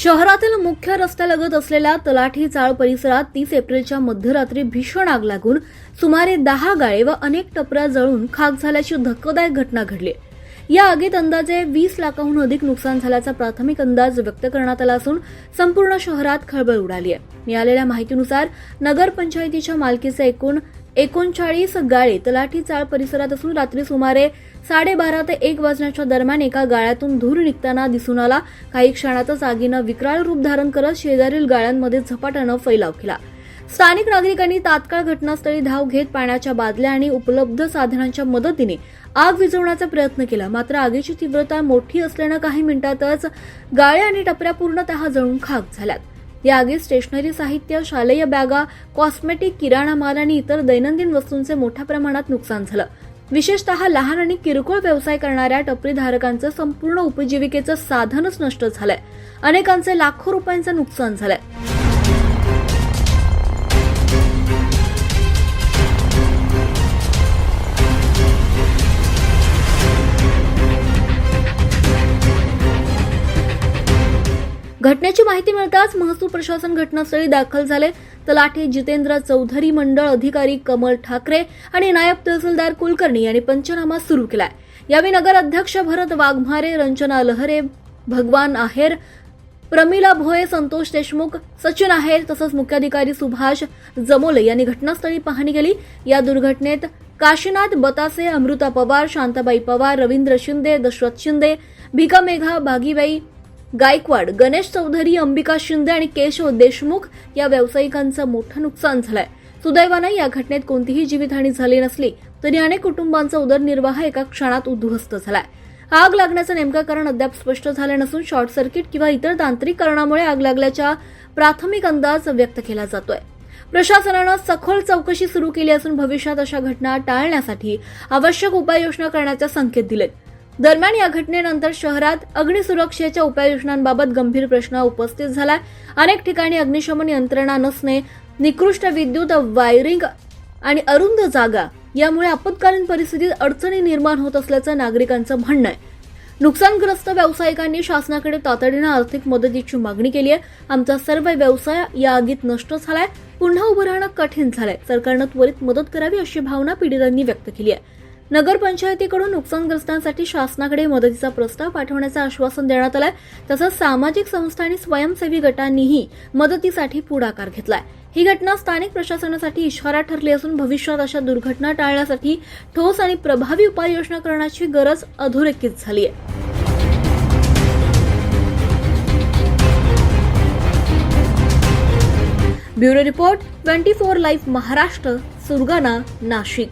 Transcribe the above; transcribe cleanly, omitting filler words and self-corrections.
शहरातील मुख्य रस्त्यालगत असलेल्या तलाठी चाळ परिसरात 30 एप्रिलच्या मध्यरात्री भीषण आग लागून सुमारे 10 गाळे व अनेक टपऱ्या जळून खाक झाल्याची धक्कादायक घटना घडली। या आगीत अंदाजे 20 लाखांहून अधिक नुकसान झाल्याचा प्राथमिक अंदाज व्यक्त करण्यात आला असून संपूर्ण शहरात खळबळ उडाली आहे। मिळालेल्या माहितीनुसार नगरपंचायतीच्या मालकीचे एकूण 39 गाळे तलाठी चाळ परिसरात असून रात्री सुमारे 12:30 ते 1 वाजण्याच्या दरम्यान एका गाळ्यातून धूर निघताना दिसून आला। काही क्षणातच आगीनं विक्राळ रूप धारण करत शेजारील गाळ्यांमध्ये झपाट्यानं फैलाव केला। स्थानिक नागरिकांनी तात्काळ घटनास्थळी धाव घेत पाण्याच्या बादल्या आणि उपलब्ध साधनांच्या मदतीने आग विझवण्याचा प्रयत्न केला, मात्र आगीची तीव्रता मोठी असल्यानं काही मिनिटातच गाळे आणि टपऱ्या पूर्णतः जळून खाक झाल्यात। या आगीत स्टेशनरी साहित्य, शालेय बॅगा, कॉस्मेटिक, किराणा माल आणि इतर दैनंदिन वस्तूंचे मोठ्या प्रमाणात नुकसान झालं। विशेषतः लहान आणि किरकोळ व्यवसाय करणाऱ्या टपरीधारकांचं संपूर्ण उपजीविकेचं साधनच नष्ट झालंय। अनेकांचे लाखो रुपयांचं नुकसान झालंय। घटनेची माहिती मिळताच महसूल प्रशासन घटनास्थळी दाखल झाले। तलाठी जितेंद्र चौधरी, मंडळ अधिकारी कमल ठाकरे आणि नायब तहसीलदार कुलकर्णी यांनी पंचनामा सुरू केलाय। यावेळी नगर अध्यक्ष भरत वाघमारे, रंजना लहरे, भगवान आहेर, प्रमिला भोये, संतोष देशमुख, सचिन आहेर तसंच मुख्याधिकारी सुभाष जमोले यांनी घटनास्थळी पाहणी केली। या दुर्घटनेत काशीनाथ बतासे, अमृता पवार, शांताबाई पवार, रवींद्र शिंदे, दशरथ शिंदे, भिका मेघा, भागीबाई गायकवाड, गणेश चौधरी, अंबिका शिंदे आणि केशव देशमुख या व्यावसायिकांचं मोठं नुकसान झालंय। सुदैवानं या घटनेत कोणतीही जीवितहानी झाली नसली तरी अनेक कुटुंबांचा उदरनिर्वाह एका क्षणात उद्ध्वस्त झालाय। आग लागण्याचं नेमकं कारण अद्याप स्पष्ट झालं नसून शॉर्ट सर्किट किंवा इतर तांत्रिक कारणामुळे आग लागल्याचा प्राथमिक अंदाज व्यक्त केला जातोय। प्रशासनानं सखोल चौकशी सुरू केली असून भविष्यात अशा घटना टाळण्यासाठी आवश्यक उपाययोजना करण्याचे संकेत दिलेत। दरम्यान या घटनेनंतर शहरात अग्निसुरक्षेच्या उपाययोजनांबाबत गंभीर प्रश्न उपस्थित झालाय। अनेक ठिकाणी अग्निशमन यंत्रणा नसणे, निकृष्ट विद्युत वायरिंग आणि अरुंद जागा यामुळे आपत्कालीन परिस्थितीत अडचणी निर्माण होत असल्याचं नागरिकांचं म्हणणं आहे। नुकसानग्रस्त व्यावसायिकांनी शासनाकडे तातडीनं आर्थिक मदतीची मागणी केली आहे। आमचा सर्व व्यवसाय या आगीत नष्ट झालाय, पुन्हा उभं राहणं कठीण झालंय। सरकारनं त्वरित मदत करावी अशी भावना पीडितांनी व्यक्त केली आहे। नगरपंचायतीकडून नुकसानग्रस्तांसाठी शासनाकडे मदतीचा प्रस्ताव पाठवण्याचं आश्वासन देण्यात आलंय। तसंच सामाजिक संस्था आणि स्वयंसेवी गटांनीही मदतीसाठी पुढाकार घेतलाय। ही घटना स्थानिक प्रशासनासाठी इशारा ठरली असून भविष्यात अशा दुर्घटना टाळण्यासाठी ठोस आणि प्रभावी उपाययोजना करण्याची गरज अधोरेखित झाली आहे। Bureau report 24 live Maharashtra, Surgana, Nashik.